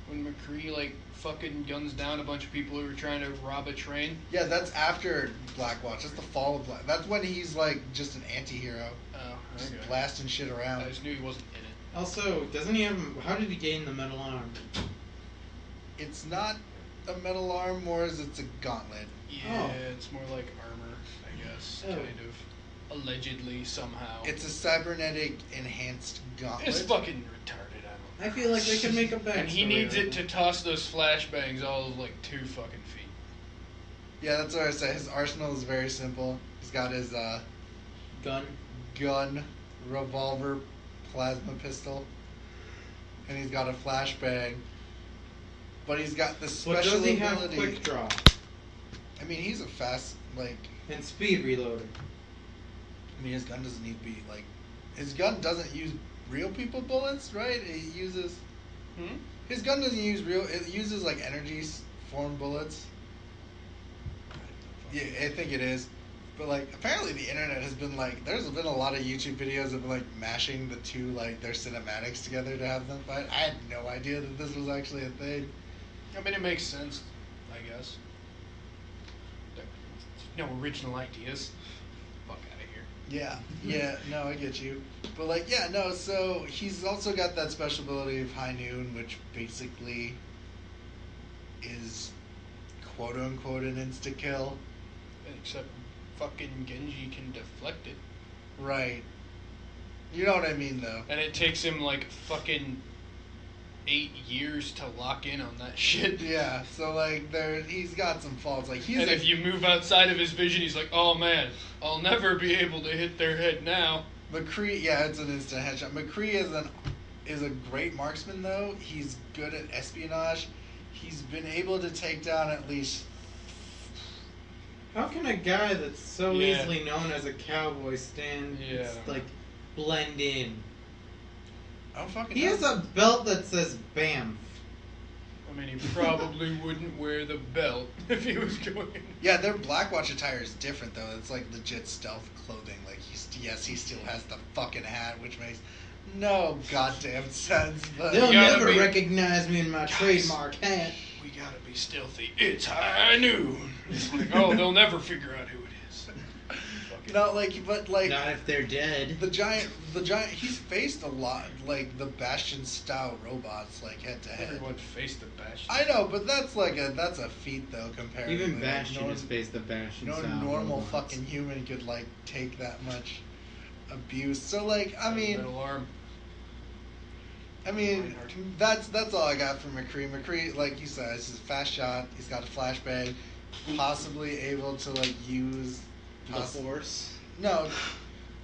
S2: When McCree like fucking guns down a bunch of people who were trying to rob a train.
S1: Yeah, that's after Blackwatch. That's the fall of Black. That's when he's like just an anti-hero.
S2: Oh,
S1: Just
S2: okay.
S1: blasting shit
S2: I
S1: around.
S2: just knew he wasn't in it.
S4: Also, doesn't he have? How did he gain the metal arm?
S1: It's not a metal arm, more as it's a gauntlet.
S2: Yeah,
S4: Oh.
S2: it's more like armor, I guess,
S4: Oh.
S2: kind of. Allegedly, somehow.
S1: It's a cybernetic enhanced gauntlet.
S2: It's fucking retarded. I don't know.
S4: I feel like they could make a backstory.
S2: And he needs
S4: on
S2: it to toss those flashbangs all of like 2 fucking feet.
S1: Yeah, that's what I say. His arsenal is very simple. He's got his
S4: gun.
S1: gun, revolver, plasma pistol, and he's got a flashbang. But he's got this
S4: But
S1: special
S4: does he have
S1: ability.
S4: quick draw
S1: I mean, he's a fast like.
S4: and speed reloading?
S1: I mean, his gun doesn't need to be like. His gun doesn't use real people bullets, right? It uses.
S2: Hmm?
S1: His gun doesn't use real. It uses like energy form bullets. Yeah, I think it is. But like, apparently the internet has been like, there's been a lot of YouTube videos of like mashing the two like their cinematics together to have them fight. I had no idea that this was actually a thing.
S2: I mean, it makes sense, I guess. No original ideas. Fuck out of here.
S1: Yeah, no, I get you. But like, yeah, no. So he's also got that special ability of High Noon, which basically is quote unquote an insta kill.
S2: Except fucking Genji can deflect it.
S1: Right. You know what I mean, though.
S2: And it takes him like fucking 8 years to lock in on that shit.
S1: Yeah. So like, he's got some faults. Like he's
S2: And if you move outside of his vision, he's like, oh man, I'll never be able to hit their head now.
S1: McCree. Yeah, it's an instant headshot. McCree is a great marksman, though. He's good at espionage. He's been able to take down at least.
S4: How can a guy that's so
S2: Yeah.
S4: easily known as a cowboy stand
S2: Yeah.
S4: like blend in?
S1: I don't fucking
S4: He
S1: know.
S4: has a belt that says BAMF.
S2: I mean, he probably wouldn't wear the belt if he was going.
S1: Yeah, their Blackwatch attire is different though. It's like legit stealth clothing. Like he still has the fucking hat, which makes no goddamn sense. But
S4: They'll
S2: gotta
S4: never
S2: be-
S4: recognize me in my
S2: Guys.
S4: trademark hat.
S2: We gotta be stealthy. It's high noon. It's like, oh, they'll never figure out who it is. Fucking-
S1: no, like, but like
S4: Not if they're dead.
S1: the giant. He's faced a lot like the Bastion style robots, like head to head.
S2: Everyone faced the bash.
S1: I know, but that's a feat though compared.
S4: Even
S1: to
S4: Bastion
S1: like,
S4: has faced the Bastion.
S1: no
S4: style
S1: normal
S4: robots.
S1: fucking human could like take that much abuse. So like, I mean,
S2: Metal arm.
S1: that's all I got for McCree. McCree, like you said, is a fast shot. He's got a flashbang, possibly able to like use
S4: The Force.
S1: No,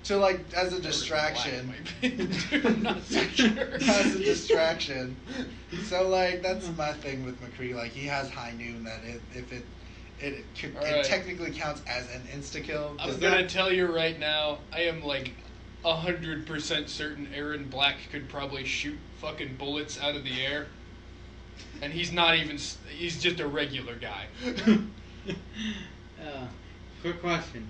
S1: to like as a distraction.
S2: I'm not so sure.
S1: As a distraction. So like that's my thing with McCree. Like he has High Noon that it
S2: Alright.
S1: technically counts as an insta kill.
S2: I'm gonna tell you right now, I am like 100% certain Aaron Black could probably shoot fucking bullets out of the air. and he's not even. He's just a regular guy.
S4: Quick question.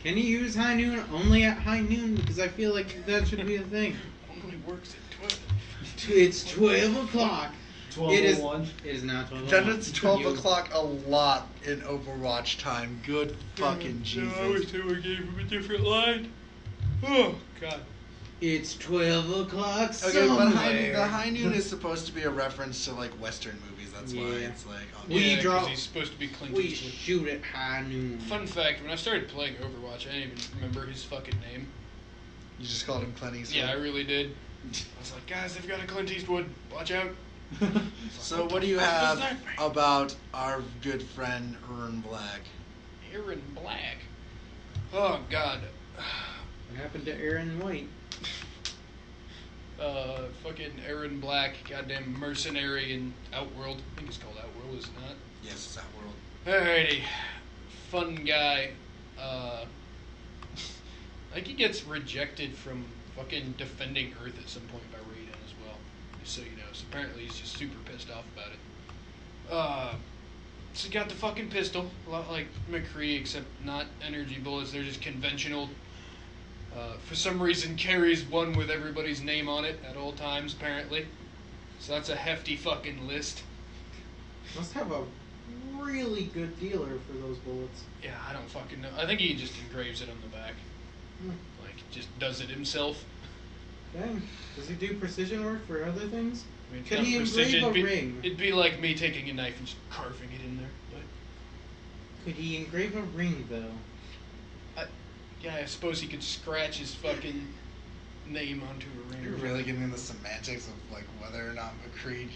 S4: Can you use high noon only at high noon? Because I feel like that should be a thing.
S2: Only works at 12.
S4: It's 12 o'clock.
S3: 12:01.
S4: It is not 12
S1: Then
S4: o'clock.
S1: it's 12 o'clock a lot in Overwatch time. Good fucking Jesus.
S2: I wish they would gave him a different line. Oh God.
S4: It's 12 o'clock
S1: Okay, but
S4: somewhere.
S1: the high noon is supposed to be a reference to like Western movies. That's why
S4: Yeah.
S1: it's like.
S4: We
S2: Yeah,
S4: draw-
S2: 'cause he's supposed to be Clint
S4: We
S2: Eastwood.
S4: shoot at high noon.
S2: Fun fact: when I started playing Overwatch, I didn't even remember his fucking name.
S1: You just called him Clint Eastwood.
S2: Yeah, I really did. I was like, guys, they've got a Clint Eastwood. Watch out.
S1: So what do you
S2: fuck does
S1: have
S2: that mean?
S1: about our good friend Erron Black?
S2: Erron Black. Oh God.
S4: What happened to Aaron White?
S2: Fucking Erron Black, goddamn mercenary in Outworld. I think it's called Outworld, is it not?
S1: Yes, it's that world.
S2: Alrighty. Fun guy. I think he gets rejected from fucking defending Earth at some point by Raiden as well. Just so you know. So apparently he's just super pissed off about it. So he got the fucking pistol, a lot like Mcree, except not energy bullets, they're just conventional. For some reason carries one with everybody's name on it at all times, apparently. So that's a hefty fucking list.
S4: Must have a really good dealer for those bullets.
S2: Yeah, I don't fucking know. I think he just engraves it on the back. Like, just does it himself.
S4: Dang. Does he do precision work for other things?
S2: I mean, it's
S4: Could
S2: not
S4: he
S2: precision,
S4: engrave a
S2: it'd be-
S4: ring?
S2: It'd be like me taking a knife and just carving it in there. But
S4: Could he engrave a ring, though?
S2: yeah, I suppose he could scratch his fucking name onto a ring.
S1: You're really getting into the semantics of like whether or not Mcree,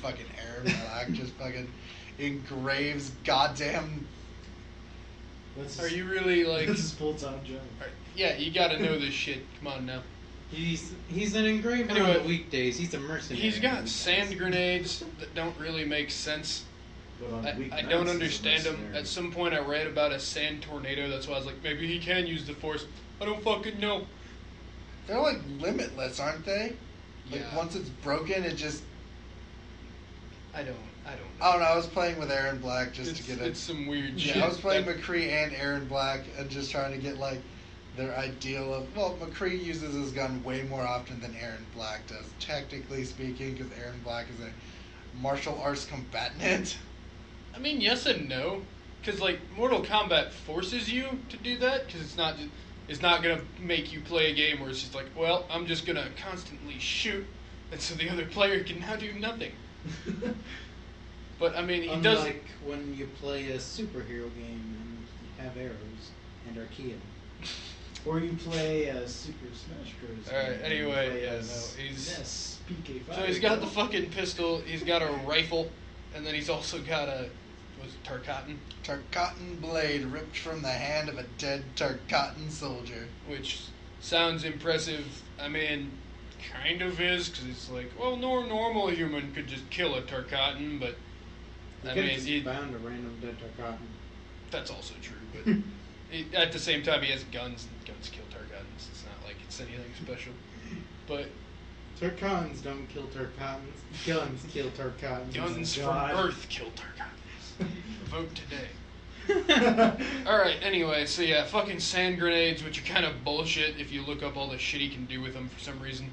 S1: fucking Erron Black just fucking engraves goddamn.
S3: That's
S2: Are
S3: his,
S2: you really like?
S3: That's his full-time job.
S2: Yeah, you gotta know this shit. Come on now.
S4: He's an engraver on
S2: Anyway,
S4: the weekdays. He's a mercenary.
S2: He's got sand grenades that don't really make sense.
S3: But on
S2: I
S3: weeknights,
S2: don't
S3: he's a
S2: understand him.
S3: mercenary.
S2: At some point, I read about a sand tornado. That's why I was like, maybe he can use the force. I don't fucking know.
S1: They're like limitless, aren't they? Like
S2: Yeah.
S1: once it's broken, it just.
S2: I don't know.
S1: I don't know. I was playing with Erron Black just
S2: it's,
S1: to get
S2: it's some weird shit.
S1: Yeah, I was playing
S2: That-
S1: Mcree and Erron Black and just trying to get like their ideal of. Well, Mcree uses his gun way more often than Erron Black does, technically speaking, because Erron Black is a martial arts combatant.
S2: I mean, yes and no, because like Mortal Kombat forces you to do that, because it's not gonna make you play a game where it's just like, well, I'm just gonna constantly shoot, and so the other player can now do nothing. But I mean, he does.
S4: Unlike when you play a superhero game and you have arrows and are killed.
S3: Or you play Super Smash Bros.
S2: Alright,
S3: and you
S2: anyway,
S3: play
S2: yeah,
S3: as
S2: no, he's-
S3: Yes, PK5.
S2: So he's got the fucking pistol. He's got a rifle, and then he's also got a Tarkatan,
S1: Tarkatan blade ripped from the hand of a dead Tarkatan soldier.
S2: which sounds impressive. I mean, kind of is, because it's like, well, no normal human could just kill a Tarkatan, but
S4: You
S2: I
S4: could
S2: mean,
S4: just found a random dead Tarkatan.
S2: that's also true. But at the same time, he has guns, and guns kill Tarkatans. It's not like it's anything special. But
S4: Tarkatans don't kill Tarkatans. Guns kill Tarkatans.
S2: guns from
S3: God.
S2: Earth kill Tarkatans. Vote today. Alright, anyway, so yeah, fucking sand grenades, which are kind of bullshit if you look up all the shit he can do with them for some reason.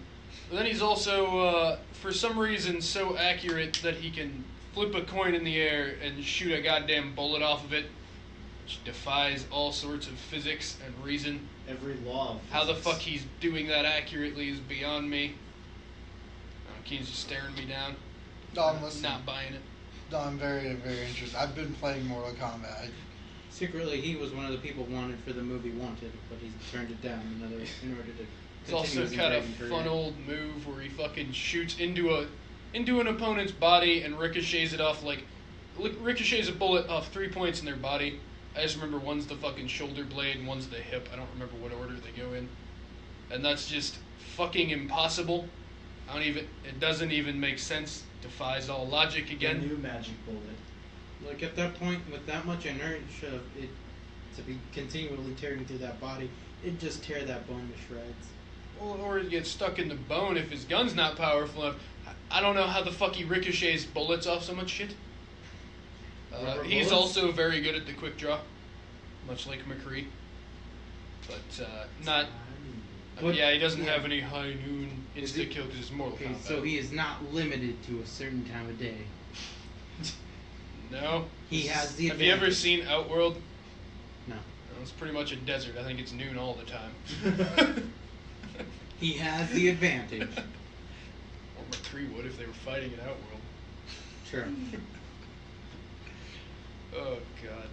S2: But then he's also, for some reason, so accurate that he can flip a coin in the air and shoot a goddamn bullet off of it, which defies all sorts of physics and reason.
S3: Every law. Of
S2: How the
S3: physics.
S2: fuck he's doing that accurately is beyond me. Keen's just staring me down.
S1: No, I'm listening.
S2: Not buying it.
S1: No, I'm very, very interested. I've been playing Mortal Kombat.
S4: Secretly, he was one of the people wanted for the movie Wanted, but he turned it down in order to.
S2: He's also
S4: continue his
S2: got a
S4: engraving career.
S2: fun old move where he fucking shoots into an opponent's body and ricochets it off ricochets a bullet off 3 points in their body. I just remember one's the fucking shoulder blade and one's the hip. I don't remember what order they go in. And that's just fucking impossible. It doesn't even make sense. Defies all logic
S3: The
S2: again.
S3: new magic bullet.
S4: Like at that point, with that much inertia, it to be continually tearing through that body, it'd just tear that bone to shreds.
S2: or he gets stuck in the bone if his gun's not powerful enough. I don't know how the fuck he ricochets bullets off so much shit.
S3: Rubber
S2: He's
S3: bullets?
S2: also very good at the quick draw, much like Mcree. But not.
S4: But-
S2: yeah, he doesn't
S4: yeah.
S2: have any high noon
S4: Is
S2: insta
S4: it-
S2: kill because it's Mortal
S4: Okay,
S2: Kombat.
S4: so he is not limited to a certain time of day.
S2: No.
S4: He has the
S2: Have you ever
S4: advantage.
S2: seen Outworld?
S4: No.
S2: Well, it's pretty much a desert. I think it's noon all the time.
S4: He has the advantage.
S2: Or Mcree would if they were fighting in Outworld.
S4: True.
S2: Oh god.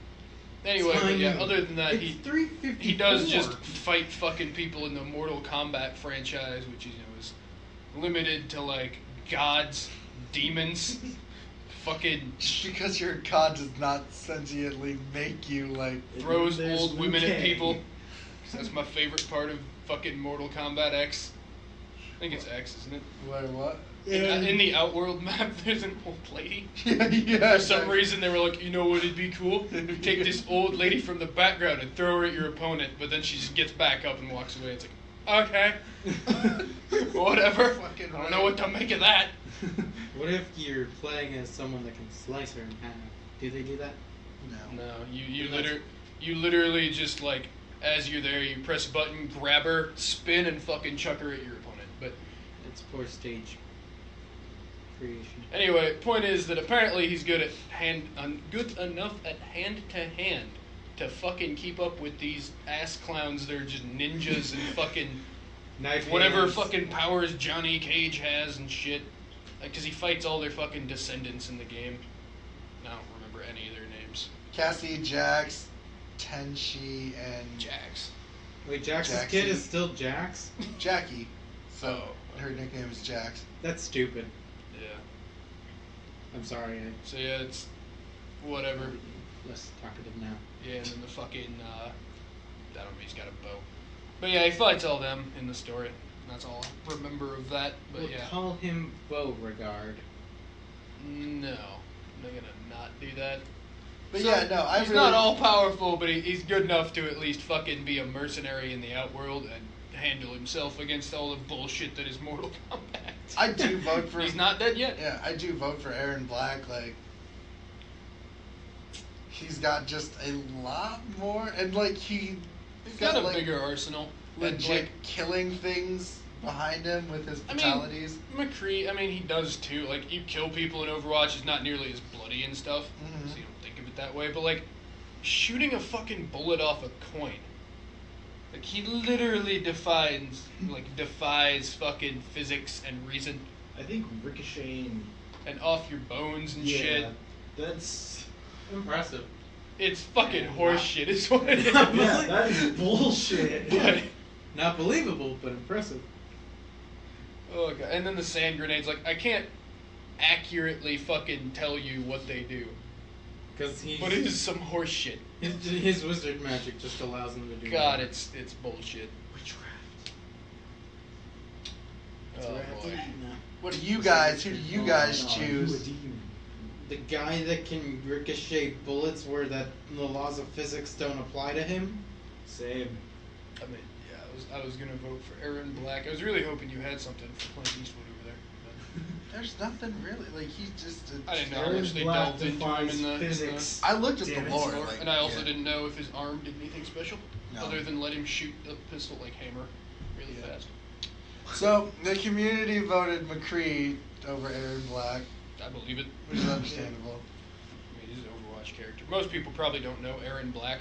S2: Anyway, but yeah. Other than that,
S4: It's
S2: he
S4: 3:54.
S2: he does just fight fucking people in the Mortal Kombat franchise, which is limited to like gods, demons, fucking
S1: Just because you're a god does not sentiently make you like.
S2: throws
S3: There's
S2: old women at
S3: Liu
S2: people.
S3: Kang.
S2: 'Cause that's my favorite part of fucking Mortal Kombat X. I think it's X, isn't it?
S1: Wait, what?
S2: In the Outworld map, there's an old lady.
S1: Yeah.
S2: For some reason, they were like, you know what would be cool? Take this old lady from the background and throw her at your opponent, but then she just gets back up and walks away. It's like, okay, whatever.
S1: Fucking
S2: I don't know what to make of that.
S4: What if you're playing as someone that can slice her in half? Do they do that?
S1: No.
S2: No, you literally just like, as you're there, you press a button, grab her, spin, and fucking chuck her at your opponent. But
S4: It's poor stage creation.
S2: anyway, point is that apparently he's good at good enough at hand to hand to fucking keep up with these ass clowns that are just ninjas and fucking
S4: Knife
S2: whatever
S4: hands.
S2: fucking powers Johnny Cage has and shit. Like, 'cause he fights all their fucking descendants in the game. I don't remember any of their names.
S1: Cassie, Jax, Tenchi, and
S2: Jax.
S4: Wait, Jax's
S1: Jaxie.
S4: kid is still Jax?
S1: Jackie. So
S2: Oh.
S1: her nickname is Jax.
S4: That's stupid.
S2: Yeah.
S4: I'm sorry.
S2: So yeah, it's whatever.
S4: I'm less talkative now.
S2: Yeah, and then the fucking I don't know, he's got a bow. But yeah, he fights all them in the story. That's all I remember of that. But
S4: We'll
S2: yeah.
S4: call him Beauregard.
S2: No. I'm not gonna not do that.
S1: But
S2: So,
S1: yeah, no, I
S2: he's
S1: really.
S2: not all powerful, but he's good enough to at least fucking be a mercenary in the Outworld and handle himself against all the bullshit that is Mortal Kombat.
S1: I do vote for.
S2: He's not dead yet.
S1: Yeah, I do vote for Erron Black. Like, he's got just a lot more, and like
S2: He's got a
S1: like,
S2: bigger arsenal. And,
S1: legit
S2: like,
S1: killing things behind him with his
S2: I mean,
S1: fatalities.
S2: McCree, I mean, he does too. Like, you kill people in Overwatch is not nearly as bloody and stuff,
S1: Mhm.
S2: so you don't think of it that way. But, like, shooting a fucking bullet off a coin. Like, he literally defies fucking physics and reason.
S3: I think ricocheting.
S2: And off your bones and
S3: Yeah,
S2: shit.
S3: that's.
S4: Impressive.
S2: It's fucking
S4: And
S2: horse
S4: not-
S2: shit, is what it is.
S3: Yeah, that is bullshit.
S2: But,
S4: Not believable, but impressive.
S2: oh god. And then the sand grenades, like, I can't accurately fucking tell you what they do.
S4: Because he's.
S2: But it is some horse shit.
S4: His wizard magic just allows him to do
S2: God,
S4: that.
S2: it's bullshit.
S3: Witchcraft.
S2: Oh boy.
S4: No.
S1: What do you guys? Who do you guys
S3: No,
S1: choose?
S3: you a demon.
S4: The guy that can ricochet bullets where that the laws of physics don't apply to him?
S3: Same.
S2: I mean, yeah, I was gonna vote for Erron Black. I was really hoping you had something for Clint Eastwood over there.
S1: There's nothing really. Like he's just.
S2: I didn't know how
S3: Erron
S2: much they
S3: Black
S2: delved into him
S3: defies
S2: in the
S3: physics.
S1: I looked at
S3: Damn
S1: the
S3: it.
S1: lore,
S2: lore,
S1: like,
S2: and I also
S1: yeah.
S2: didn't know if his arm did anything special,
S1: No.
S2: other than let him shoot a pistol like Hammer, really
S1: Yeah.
S2: fast.
S1: So the community voted McCree over Erron Black,
S2: I believe it.
S1: which is understandable.
S2: I mean, he's an Overwatch character. Most people probably don't know Erron Black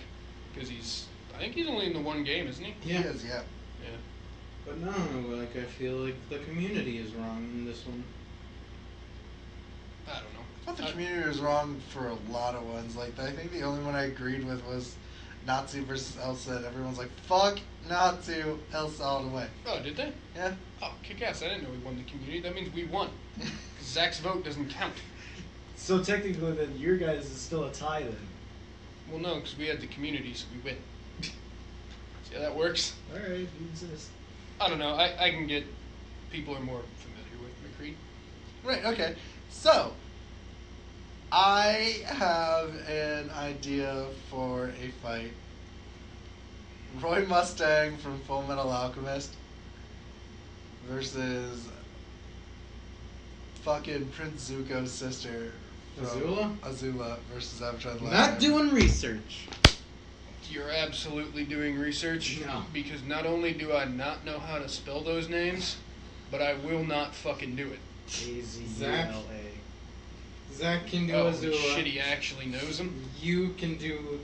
S2: because I think he's only in the one game, isn't he?
S4: Yeah.
S1: He is, yeah.
S2: Yeah.
S4: But no, like I feel like the community is wrong in this one.
S2: I don't know.
S1: I thought the community was wrong for a lot of ones. Like I think the only one I agreed with was Nazi versus Elsa. And everyone's like, "Fuck Nazi, Elsa all the way."
S2: Oh, did they?
S1: Yeah.
S2: Oh, kick ass! I didn't know we won the community. That means we won. Zach's vote doesn't count.
S3: So technically, then your guys is still a tie then.
S2: Well, no, because we had the community, so we win. See how that works?
S3: All right, you insist.
S2: I don't know. I can get people are more familiar with McCree.
S1: Right. Okay. So I have an idea for a fight. Roy Mustang from Full Metal Alchemist versus fucking Prince Zuko's sister. from Azula versus Avatar: The Last
S4: Not
S1: Airbender.
S4: doing research.
S2: You're absolutely doing research.
S4: No.
S2: Because not only do I not know how to spell those names, but I will not fucking do it.
S3: A-Z-U-L-A.
S4: Zach can do
S2: Oh,
S4: Azula.
S2: shit, he actually knows them?
S4: You can do.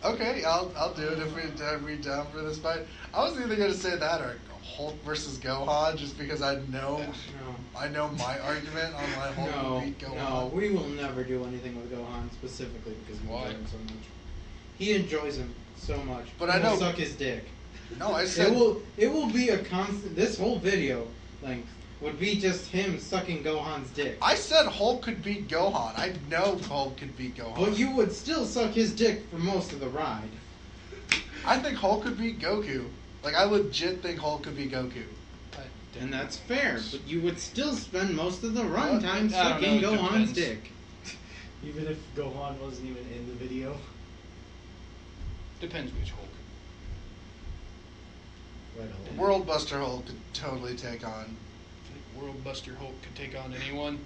S1: Okay, I'll do it if we down for this fight. I was either gonna say that or Hulk versus Gohan, just because I know my argument on why Hulk
S4: No,
S1: would beat Gohan.
S4: no, we will never do anything with Gohan specifically because we
S2: Why?
S4: enjoy him so much. He enjoys him so much.
S1: But
S4: He
S1: I know-
S4: will suck his dick.
S1: No, I said
S4: It will be a constant. This whole video length would be just him sucking Gohan's dick.
S1: I said Hulk could beat Gohan. I know Hulk could beat Gohan.
S4: But you would still suck his dick for most of the ride.
S1: I think Hulk could beat Goku. Like, I legit think Hulk could beat Goku.
S4: And that's fair, but you would still spend most of the run time
S2: I don't
S4: sucking
S2: know, it
S4: Gohan's
S2: depends.
S4: dick.
S3: Even if Gohan wasn't even in the video.
S2: Depends which Hulk.
S3: Right on.
S1: World Buster Hulk could totally take on.
S2: I think World Buster Hulk could take on anyone.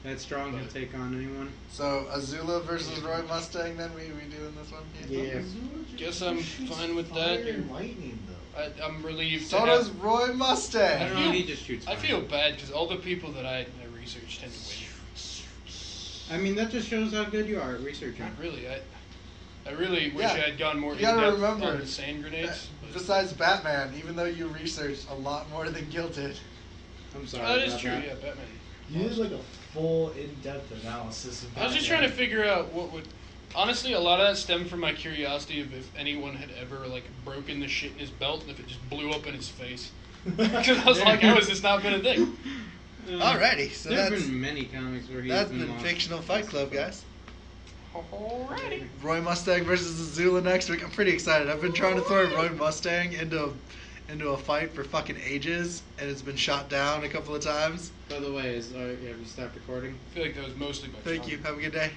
S4: That strong can take on anyone.
S1: So, Azula versus Roy Mustang, then we doing this one?
S4: Yeah.
S2: Guess I'm fine with that.
S3: Fire and lightning, though.
S2: I'm relieved
S1: So
S2: to
S1: does
S2: have...
S1: Roy
S2: I don't
S1: Mustang.
S2: know.
S4: He just shoots
S2: I
S4: fire.
S2: feel bad because all the people that I research tend to win.
S4: I mean, that just shows how good you are at researching.
S2: Not really. I really wish
S1: Yeah.
S2: I had gone more
S1: You
S2: in
S1: gotta
S2: depth
S1: remember,
S2: on the sand grenades. but-
S1: Besides Batman, even though you researched a lot more than Gil did.
S4: I'm sorry.
S2: that is
S4: about
S2: true.
S4: that.
S2: Yeah, Batman.
S3: You did like a full in-depth analysis of
S2: I was just trying to figure out what would. Honestly, a lot of that stemmed from my curiosity of if anyone had ever like broken the shit in his belt and if it just blew up in his face. Because I was like, how has this not been a thing?
S1: Alrighty, so
S4: there have
S1: that's
S4: been many comics where he's
S1: that's
S4: been
S1: been
S4: lost.
S1: Fictional Fight Club, guys.
S2: Alrighty.
S1: Roy Mustang versus Azula next week. I'm pretty excited. I've been trying to throw Roy Mustang into a fight for fucking ages, and it's been shot down a couple of times.
S4: By the way, have you stopped recording?
S2: I feel like that was mostly by
S1: Thank
S2: Sean.
S1: you. Have a good day.